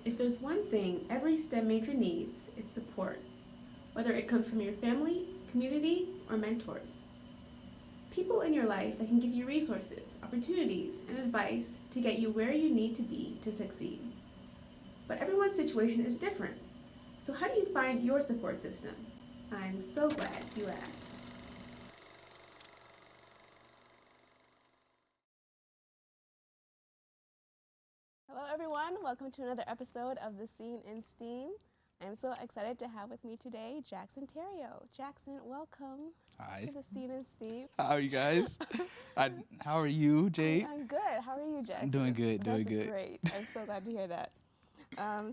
If there's one thing every STEM major needs, it's support, whether it comes from your family, community, or mentors. People in your life that can give you resources, opportunities, and advice to get you where you need to be to succeed. But everyone's situation is different. So, how do you find your support system? I'm so glad you asked. Hello, everyone. Welcome to another episode of The Scene in STEAM. I'm so excited to have with me today Jaxon Theriot. Jaxon, welcome Hi. to The Scene in STEAM. How are you guys? How are you, Jayde? I'm good. How are you, Jaxon? I'm doing good, doing That's good. great. I'm so glad to hear that.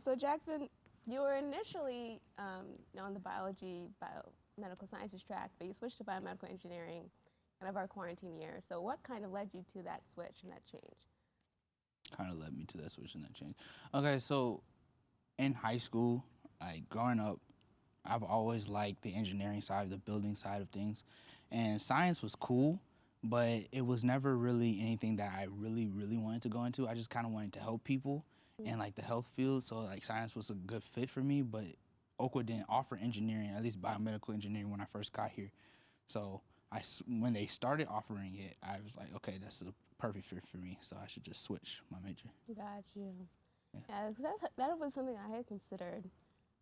So, Jaxon, you were initially on the biomedical sciences track, but you switched to biomedical engineering kind of our quarantine year. So, what kind of led you to that switch and that change? Kind of led me to that switch and that change. Okay, so in high school, like growing up, I've always liked the engineering side, the building side of things. And science was cool, but it was never really anything that I really, really wanted to go into. I just kind of wanted to help people in like the health field. So like science was a good fit for me, but Oakwood didn't offer engineering, at least biomedical engineering when I first got here. So when they started offering it, I was like, okay, that's a perfect fit for me. So I should just switch my major. Got you. Yeah, because that was something I had considered.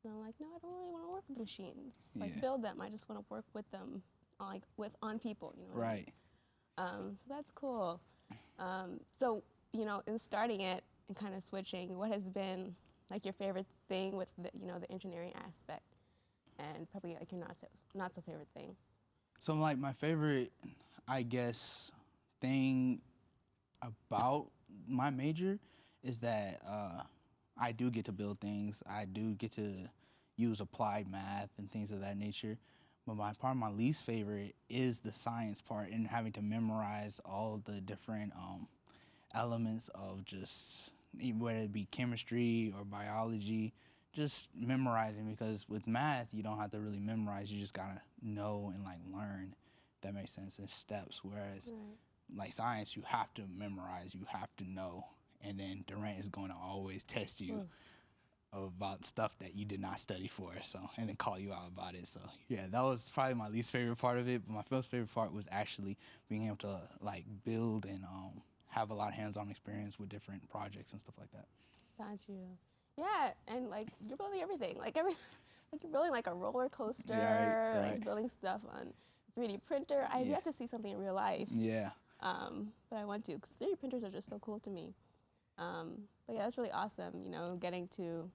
And I'm like, no, I don't really want to work with machines. Like build them. I just want to work with them, like on people. You know. Right. So that's cool. So in starting it and kind of switching, what has been like your favorite thing with the engineering aspect, and probably like your not so favorite thing? So like my favorite, I guess, thing about my major is that I do get to build things. I do get to use applied math and things of that nature. But my least favorite is the science part and having to memorize all the different elements of just whether it be chemistry or biology, just memorizing, because with math you don't have to really memorize, you just gotta know and like learn, if that makes sense, in steps. Whereas like science, you have to memorize, you have to know, and then Durant is going to always test you about stuff that you did not study for, so, and then call you out about it. So yeah, that was probably my least favorite part of it. But my first favorite part was actually being able to like build and have a lot of hands-on experience with different projects and stuff like that. Got you. Yeah, and like you're building everything, like you're building like a roller coaster, Right. like building stuff on 3D printer. I've yet to see something in real life. Yeah. But I want to, because 3D printers are just so cool to me. But yeah, that's really awesome. Getting to,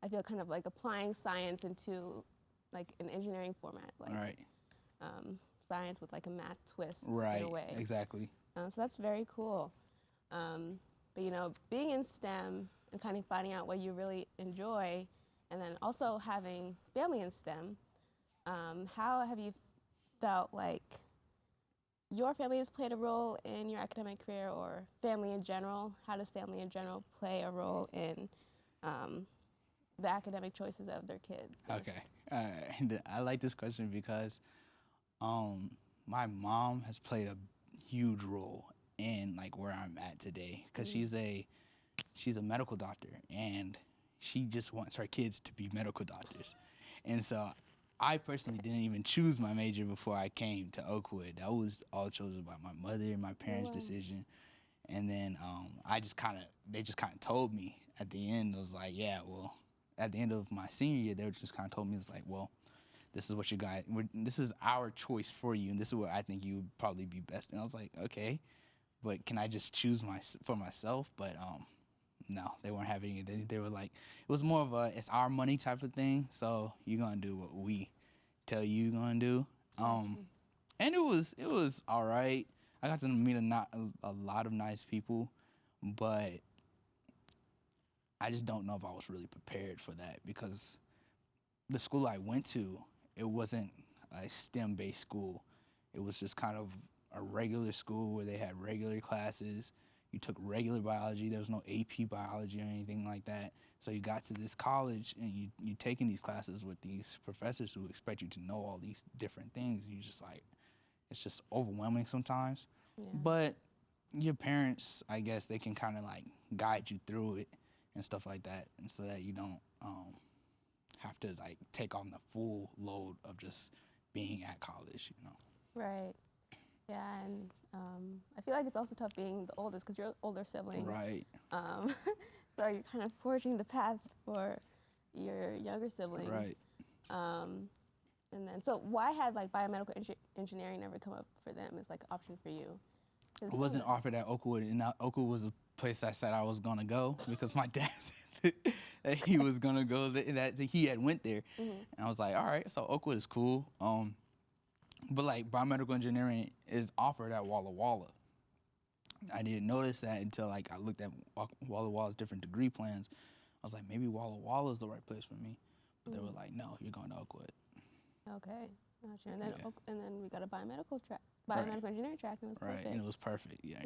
I feel kind of like applying science into like an engineering format, like Right. Science with like a math twist Right. in a way. Exactly. So that's very cool. But being in STEM and kind of finding out what you really enjoy, and then also having family in STEM, how have you felt like your family has played a role in your academic career, or family in general? How does family in general play a role in the academic choices of their kids? Okay. And I like this question because my mom has played a huge role in like where I'm at today, because she's a medical doctor and she just wants her kids to be medical doctors. And so I personally didn't even choose my major before I came to Oakwood. That was all chosen by my mother and my parents' decision. And then they just kind of told me at the end. It was like, yeah, well, at the end of my senior year, they just kind of told me, it's like, well, this is what you guys, this is our choice for you, and this is where I think you would probably be best. And I was like, okay, but can I just choose for myself? But no, they weren't having it. They were like, it was more of a it's our money type of thing. So you're gonna do what we tell you you're gonna do. And it was all right. I got to meet a lot of nice people, but I just don't know if I was really prepared for that, because the school I went to, it wasn't a STEM-based school. It was just kind of a regular school where they had regular classes. You took regular biology. There was no AP biology or anything like that. So you got to this college and you taking these classes with these professors who expect you to know all these different things. You just like, it's just overwhelming sometimes. Yeah. But your parents, I guess, they can kind of like guide you through it and stuff like that, and so that you don't have to like take on the full load of just being at college, you know. Right. Yeah, and I feel like it's also tough being the oldest because you're an older sibling. Right. So you're kind of forging the path for your younger sibling. Right. And then, so why had like biomedical engineering never come up for them as like an option for you? I wasn't offered at Oakwood, and Oakwood was a place I said I was gonna go because my dad said that he was gonna go, that he had went there, and I was like, all right, so Oakwood is cool. But like biomedical engineering is offered at Walla Walla. I didn't notice that until like I looked at Walla Walla's different degree plans. I was like, maybe Walla Walla is the right place for me, but they were like, no, you're going to Oakwood. Okay, gotcha. And then Yeah. and then we got a biomedical track, biomedical engineering track, and it was perfect. Right, and it was perfect. Yeah.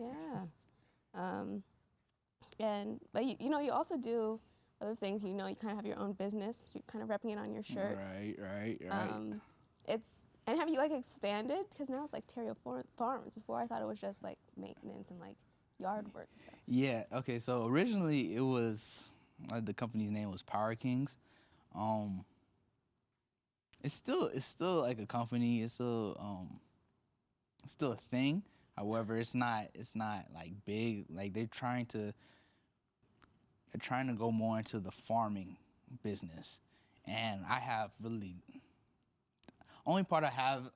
Yeah. But you also do other things. You kind of have your own business. You're kind of repping it on your shirt. Right. And have you like expanded? Because now it's like Theriot Farms. Before I thought it was just like maintenance and like yard work and stuff. Yeah. Okay. So originally it was the company's name was Power Kings. It's still like a company. It's still a thing. However, it's not like big. Like they're trying to go more into the farming business, and I have really only part I have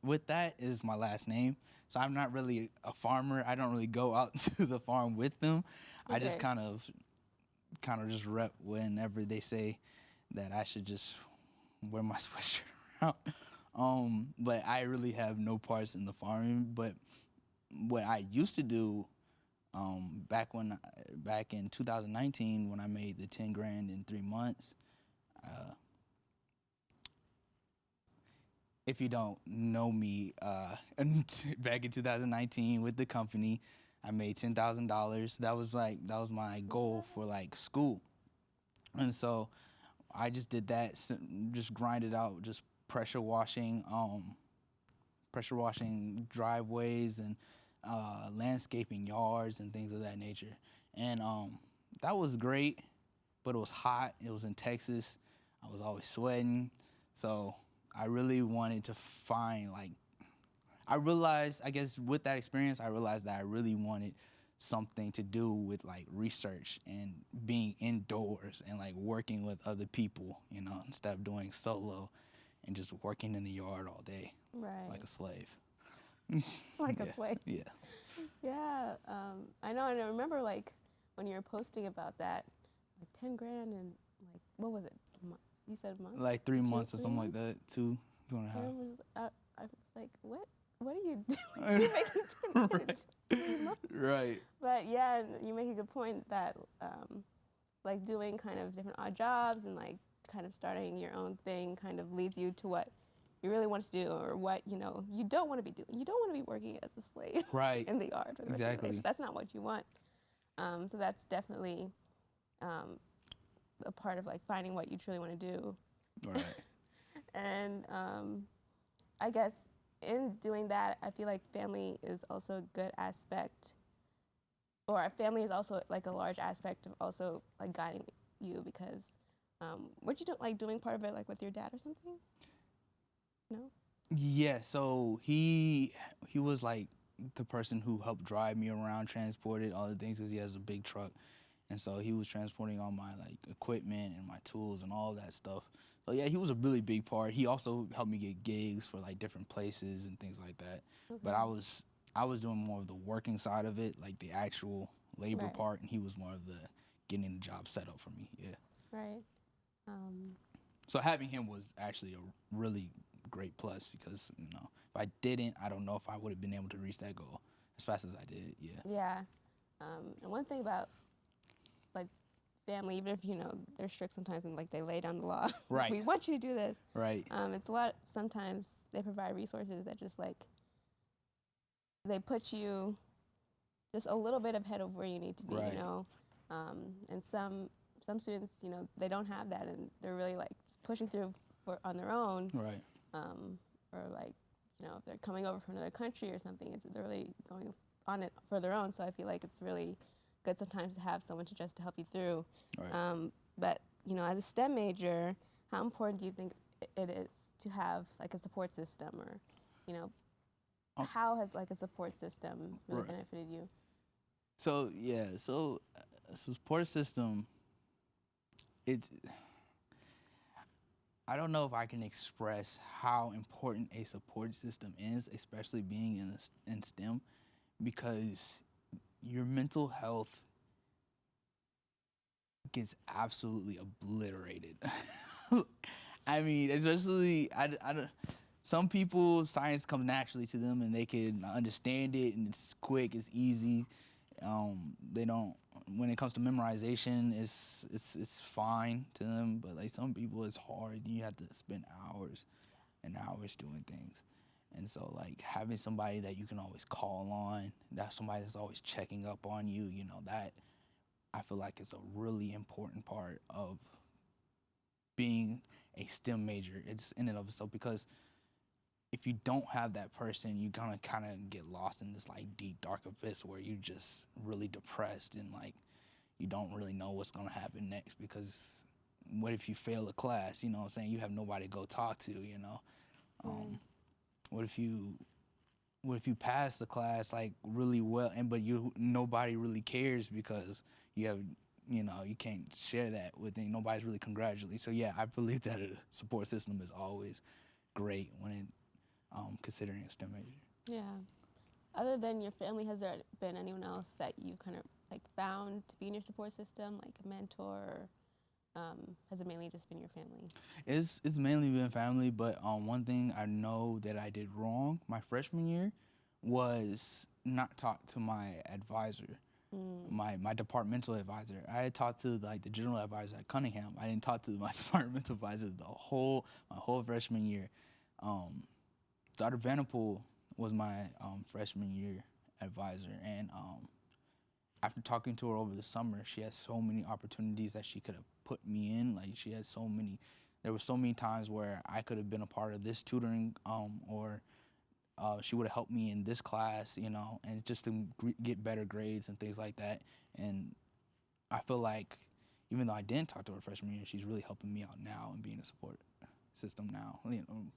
with that is my last name. So I'm not really a farmer. I don't really go out to the farm with them. Okay. I just kind of just rep whenever they say that I should just wear my sweatshirt around. But I really have no parts in the farming. But what I used to do back in 2019 when I made the 10 grand in 3 months. If you don't know me, back in 2019 with the company, I made $10,000. That was my goal for like school, and so I just did that, just grinded out, just pressure washing driveways and landscaping yards and things of that nature, and that was great, but it was hot. It was in Texas. I was always sweating, so I really wanted to find I realized, I guess with that experience, I realized that I really wanted something to do with like research and being indoors and like working with other people, instead of doing solo and just working in the yard all day. Right. Like a slave. Like a slave. Yeah. Yeah. I know, and I remember like when you were posting about that, like 10 grand and like, what was it? You said a month? Like 3 months or something like that, 2 and a half. I was like, what are you doing? You're making 10 grand in 3 months. Right. But yeah, you make a good point that like doing kind of different odd jobs and like kind of starting your own thing kind of leads you to what you really want to do or what, you don't want to be doing. You don't want to be working as a slave Right. in the yard. Exactly. That's not what you want. So that's definitely a part of like finding what you truly want to do. Right. And I guess in doing that, I feel like family is also a good aspect, or our family is also like a large aspect of also like guiding you because weren't you doing part of it like with your dad or something? No? Yeah, so he was like the person who helped drive me around, transported all the things because he has a big truck. And so he was transporting all my like equipment and my tools and all that stuff. So yeah, he was a really big part. He also helped me get gigs for like different places and things like that. Okay. But I was doing more of the working side of it, like the actual labor part, and he was more of the getting the job set up for me. Yeah. Right. So having him was actually a really great plus because if I didn't, I don't know if I would have been able to reach that goal as fast as I did. Yeah. Yeah. And one thing about like family, even if they're strict sometimes and like they lay down the law. Right. We want you to do this. Right. It's a lot. Sometimes they provide resources that just like they put you just a little bit ahead of where you need to be. Right. And some students, they don't have that and they're really like just pushing through on their own. Right. Or like if they're coming over from another country or something, they're really going on it for their own. So I feel like it's really good sometimes to have someone to help you through. Right. But as a STEM major, how important do you think it is to have like a support system, or how has like a support system really Right. benefited you? So support system, it's, I don't know if I can express how important a support system is, especially being in STEM, because your mental health gets absolutely obliterated. I mean, especially some people, science comes naturally to them and they can understand it, and it's quick, it's easy. They don't. When it comes to memorization, it's fine to them. But like some people, it's hard. You have to spend hours and hours doing things. And so like having somebody that you can always call on, that's somebody that's always checking up on you, that I feel like it's a really important part of being a STEM major. It's in and of itself, because if you don't have that person, you're gonna kind of get lost in this like deep dark abyss where you just really depressed, and like you don't really know what's gonna happen next, because what if you fail a class? You know what I'm saying? You have nobody to go talk to. What if you pass the class like really well, but nobody really cares because you have you can't share that with them. Nobody's really congratulating. So yeah, I believe that a support system is always great when it considering a STEM major. Yeah. Other than your family, has there been anyone else that you kind of like found to be in your support system, like a mentor, or has it mainly just been your family? It's mainly been family, but one thing I know that I did wrong my freshman year was not talk to my advisor, my departmental advisor. I had talked to like the general advisor at Cunningham. I didn't talk to my departmental advisor my whole freshman year. Dr. Vanderpool was my freshman year advisor, and after talking to her over the summer, she had so many opportunities that she could have put me in. Like there were so many times where I could have been a part of this tutoring, or she would have helped me in this class, and just to get better grades and things like that. And I feel like even though I didn't talk to her freshman year, she's really helping me out now and being a support system now,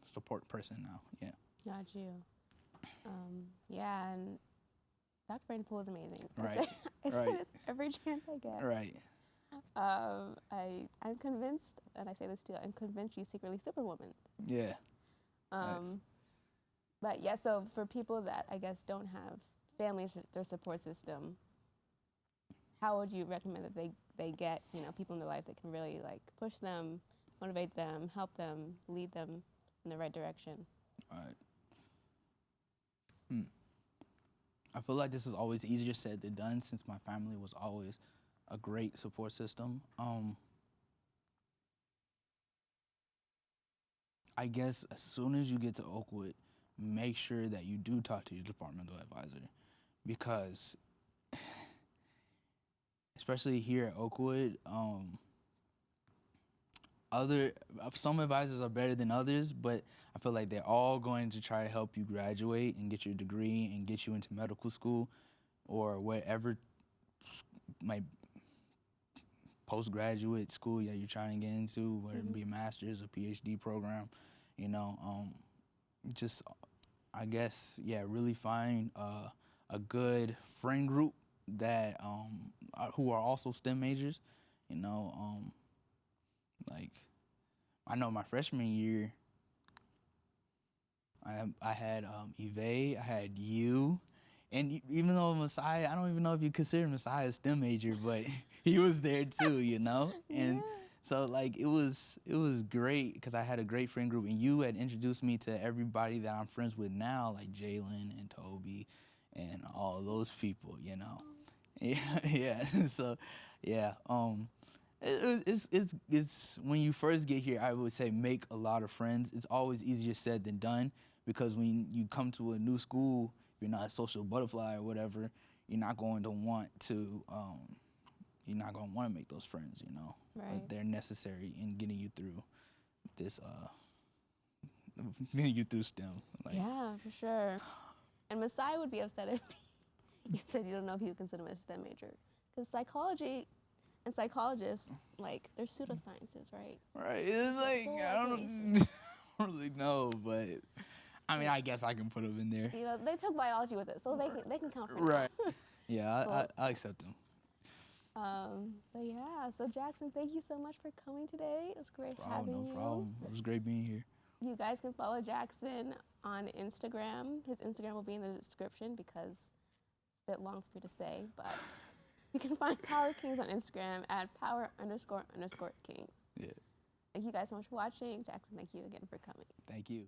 support person now. Yeah. Got you. Yeah, and Dr. Brainpool is amazing. Right. I say Right. this every chance I get. Right. I'm convinced, and I say this too, I'm convinced she's secretly Superwoman. Yeah. Nice. But yeah, so for people that I guess don't have families, their support system, how would you recommend that they get people in their life that can really like push them, motivate them, help them, lead them in the right direction? Right. I feel like this is always easier said than done, since my family was always a great support system. I guess as soon as you get to Oakwood, make sure that you do talk to your departmental advisor, because especially here at Oakwood, some advisors are better than others, but I feel like they're all going to try to help you graduate and get your degree and get you into medical school or whatever my postgraduate school that you're trying to get into, whether it be a master's or PhD program. Just I guess really find a good friend group that who are also STEM majors. Like I know my freshman year, I had Eve, I had you, and even though Messiah, I don't even know if you consider Messiah a STEM major, but he was there too, and so like it was great because I had a great friend group, and you had introduced me to everybody that I'm friends with now, like Jalen and Toby, and all those people, yeah. So yeah, it's when you first get here, I would say make a lot of friends. It's always easier said than done, because when you come to a new school, if you're not a social butterfly or whatever, you're not going to want to make those friends, Right. But they're necessary in getting you through this getting you through STEM. Yeah, for sure. And Messiah would be upset if you said you don't know if you would consider him a STEM major. Because psychology and psychologists, like, they're pseudosciences, right? Right. It's like, So I like don't really know, but I mean, I guess I can put them in there. You know, they took biology with it, so they can count for Right. now. Yeah, Cool. I accept them. But yeah, so Jaxon, thank you so much for coming today. It was great having No you. problem. It was great being here. You guys can follow Jaxon on Instagram. His Instagram will be in the description because it's a bit long for me to say, but you can find Power Kings on Instagram at power__kings. Yeah. Thank you guys so much for watching. Jaxon, thank you again for coming. Thank you.